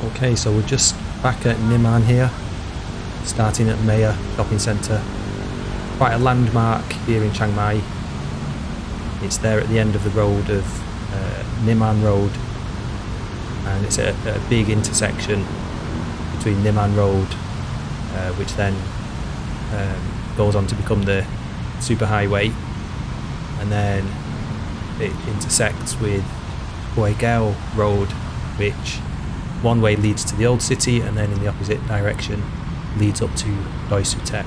Okay, so we're just back at Nimman here, starting at Maya Shopping Centre. Quite a landmark here in Chiang Mai. It's there at the end of the road of Nimman Road, and it's at a big intersection between Nimman Road, which then goes on to become the superhighway, and then it intersects with Hoi Gao Road, which one way leads to the old city, and then in the opposite direction leads up to Doi Sutet.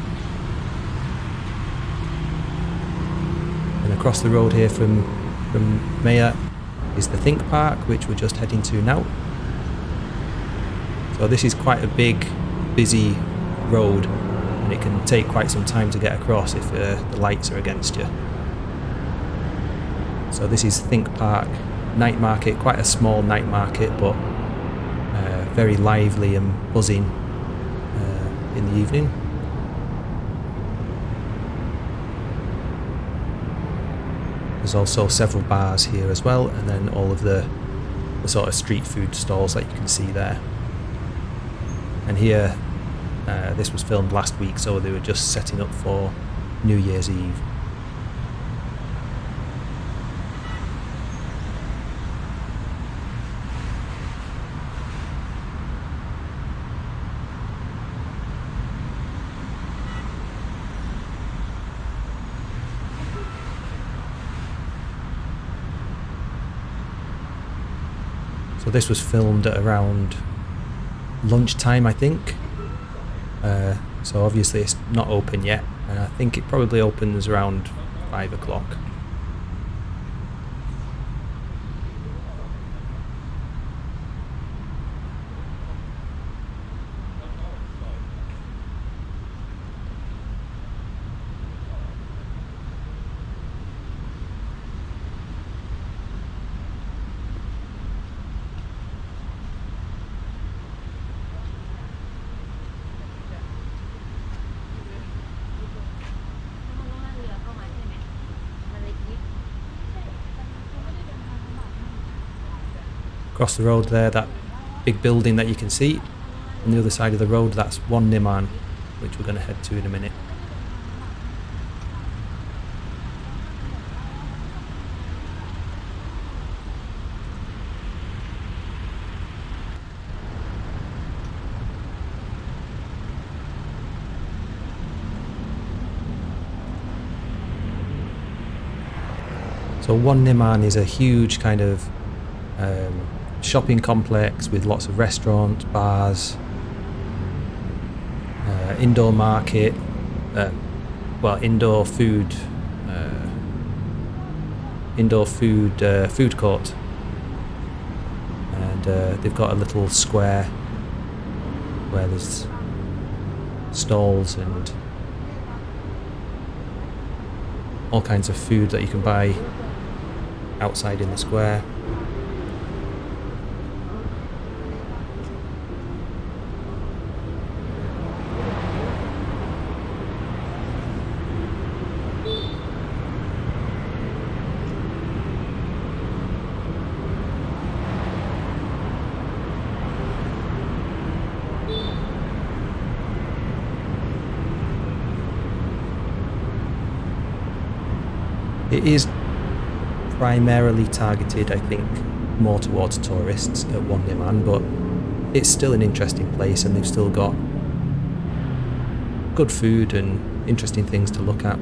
And across the road here from Maya is the Think Park, which we're just heading to now. So this is quite a big, busy road, and it can take quite some time to get across if the lights are against you. So this is Think Park night market, quite a small night market, but very lively and buzzing in the evening. There's also several bars here as well, and then all of the sort of street food stalls that you can see there. And here, this was filmed last week, so they were just setting up for New Year's Eve. So this was filmed at around lunchtime, I think. So obviously it's not open yet, and I think it probably opens around 5 o'clock. Across the road there, that big building that you can see on the other side of the road, that's One Nimman, which we're going to head to in a minute. So One Nimman is a huge kind of shopping complex with lots of restaurants, bars, indoor market, indoor food court, and they've got a little square where there's stalls and all kinds of food that you can buy outside in the square. It is primarily targeted, I think, more towards tourists at One Nimman, but it's still an interesting place, and they've still got good food and interesting things to look at.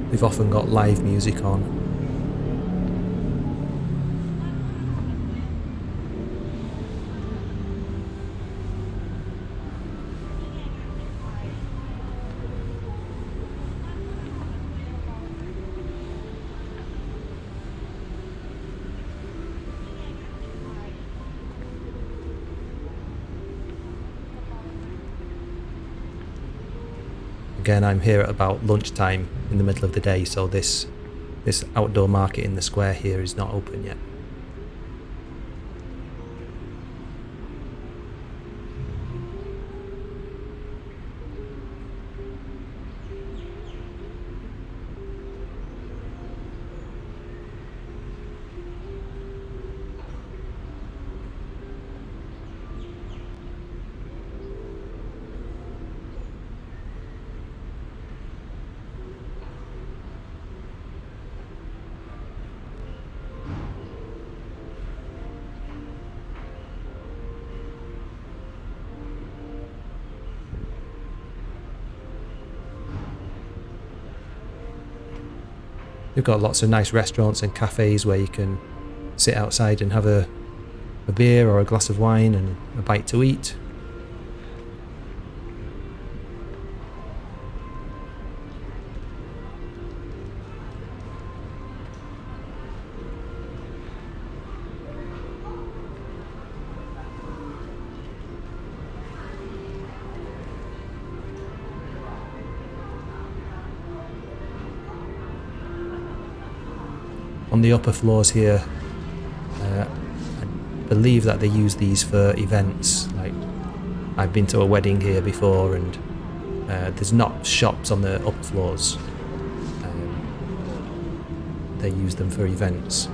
They've often got live music on. Again, I'm here at about lunchtime in the middle of the day, so this outdoor market in the square here is not open yet. They've got lots of nice restaurants and cafes where you can sit outside and have a beer or a glass of wine and a bite to eat. On the upper floors here, I believe that they use these for events. Like, I've been to a wedding here before, and there's not shops on the upper floors. They use them for events.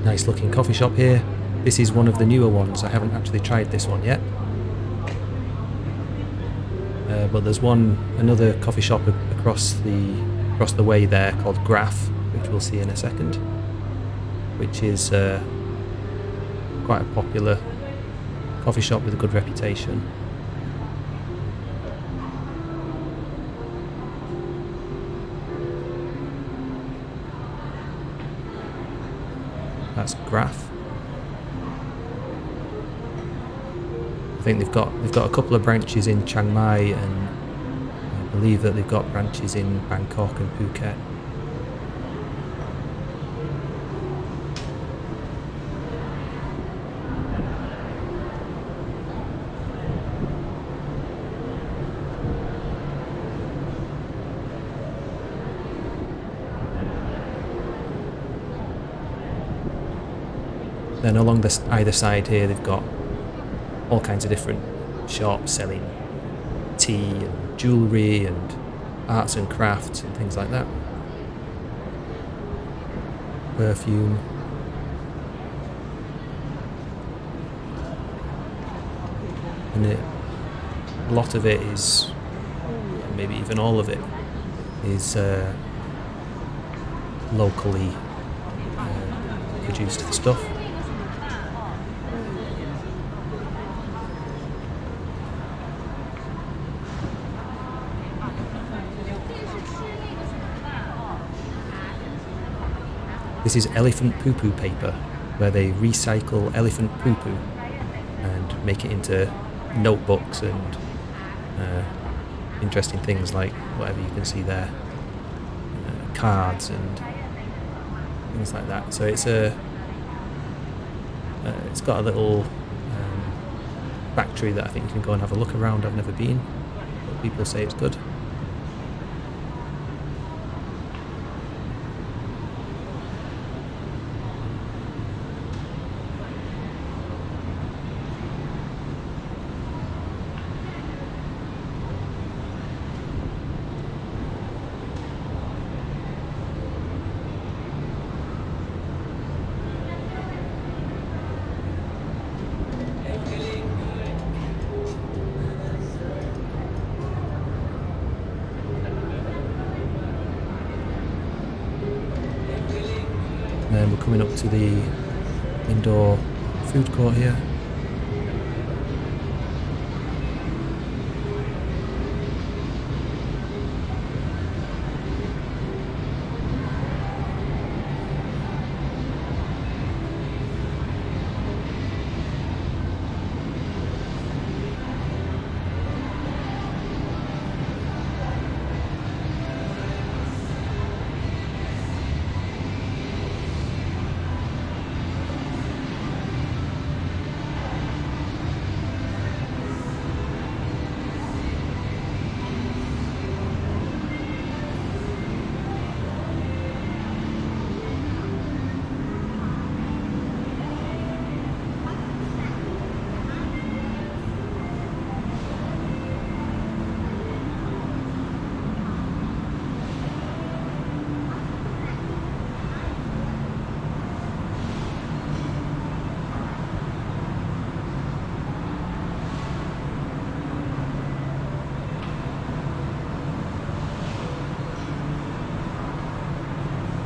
Nice looking coffee shop here. This is one of the newer ones. I haven't actually tried this one yet. But there's another coffee shop across the way there called Graph, which we'll see in a second, which is quite a popular coffee shop with a good reputation. That's Graph. I think they've got a couple of branches in Chiang Mai, and I believe that they've got branches in Bangkok and Phuket. Then along either side here, they've got all kinds of different shops selling tea and jewellery and arts and crafts and things like that. Perfume. And a lot of it is, maybe even all of it, is locally produced stuff. This is elephant poo-poo paper, where they recycle elephant poo-poo and make it into notebooks and interesting things like whatever you can see there, cards and things like that. So it's got a little factory that I think you can go and have a look around. I've never been, but people say it's good. And we're coming up to the indoor food court here.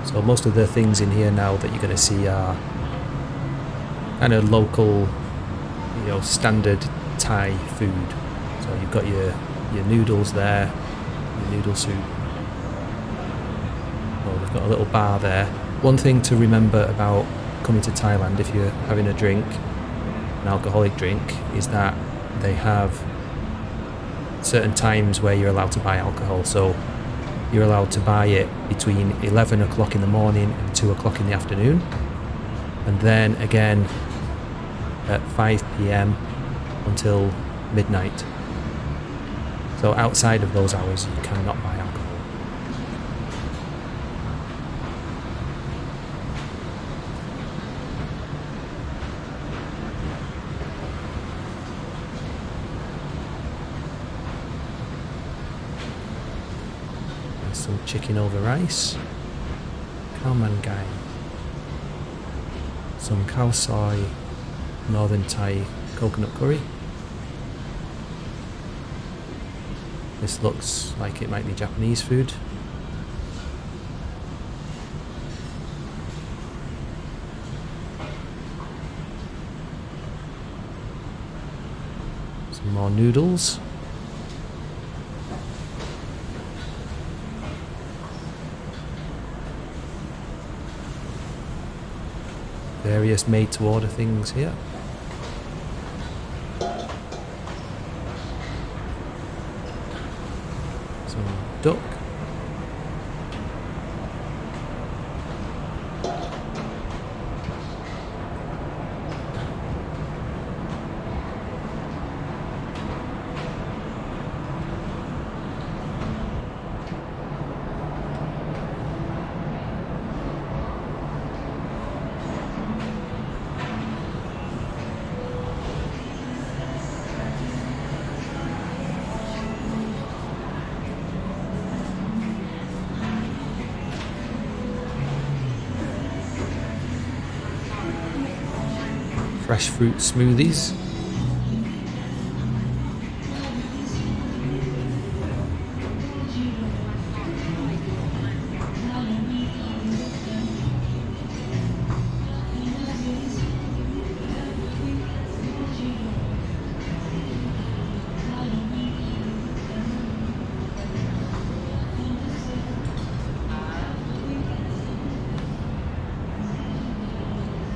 So most of the things in here now that you're going to see are kind of local, you know, standard Thai food. So you've got your noodles there, your noodle soup. Oh, they've got a little bar there. One thing to remember about coming to Thailand if you're having a drink, an alcoholic drink, is that they have certain times where you're allowed to buy alcohol. So you're allowed to buy it between 11 o'clock in the morning and 2 o'clock in the afternoon. And then again at 5 p.m. until midnight. So outside of those hours you cannot buy alcohol. Some chicken over rice, khao man gai, some khao soy, northern Thai coconut curry. This looks like it might be Japanese food. Some more noodles. Various made-to-order things here. Some duck. Fresh fruit smoothies.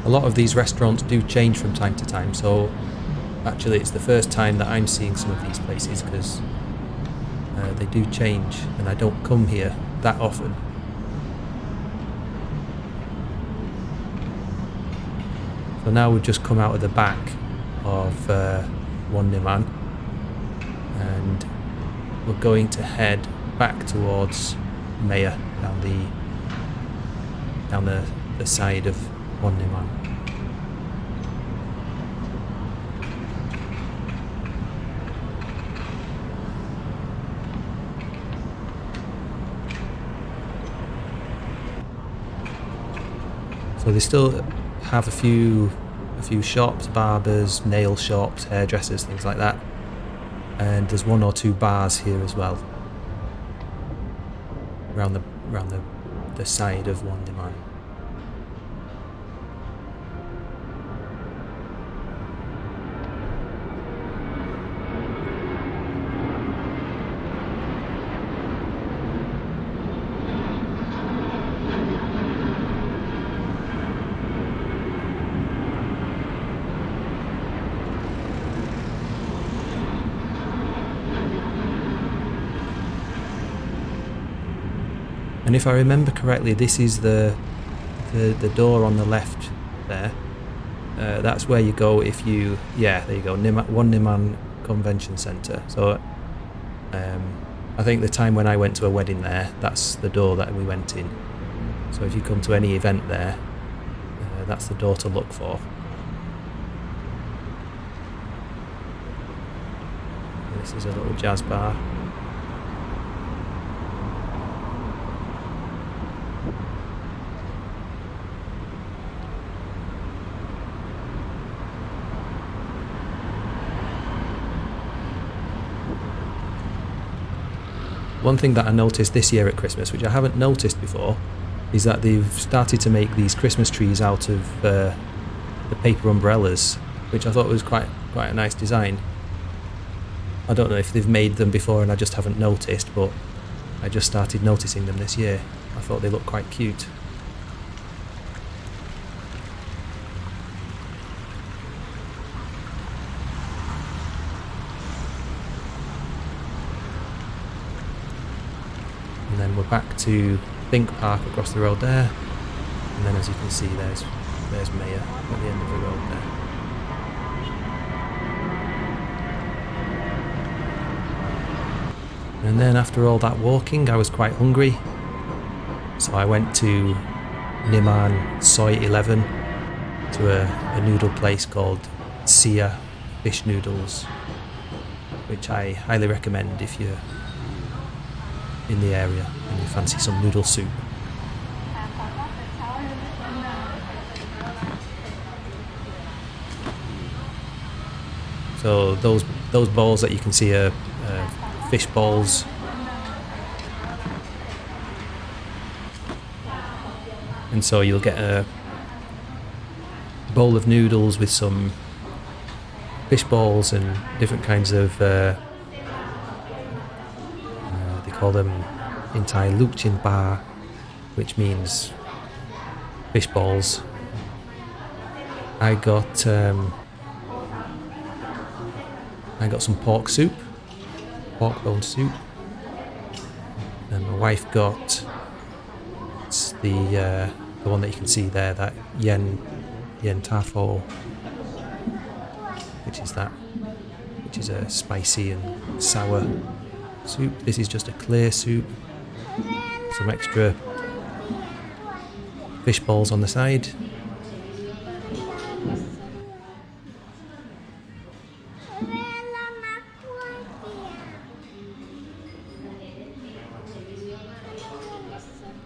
A lot of these restaurants do change from time to time, so actually it's the first time that I'm seeing some of these places because they do change and I don't come here that often. So now we've just come out of the back of One Nimman and we're going to head back towards Maya down the side of One Nimman. So they still have a few shops, barbers, nail shops, hairdressers, things like that. And there's one or two bars here as well. Around the side of One Nimman. And if I remember correctly, this is the door on the left there. That's where you go if you... Yeah, there you go. One Nimman Convention Centre. So I think the time when I went to a wedding there, that's the door that we went in. So if you come to any event there, that's the door to look for. And this is a little jazz bar. One thing that I noticed this year at Christmas, which I haven't noticed before, is that they've started to make these Christmas trees out of the paper umbrellas, which I thought was quite a nice design. I don't know if they've made them before and I just haven't noticed, but I just started noticing them this year. I thought they looked quite cute. And then we're back to Think Park across the road there, and then as you can see there's Maya at the end of the road there. And then after all that walking I was quite hungry, so I went to Nimman Soy 11 to a noodle place called Sia Fish Noodles, which I highly recommend if you're in the area and you fancy some noodle soup. So those balls that you can see are fish balls. And so you'll get a bowl of noodles with some fish balls and different kinds of call them in Thai luchin ba, which means fish balls. I got some pork soup, pork bone soup, and my wife got the one that you can see there, that yen tafo, which is a spicy and sour soup. This is just a clear soup, some extra fish balls on the side,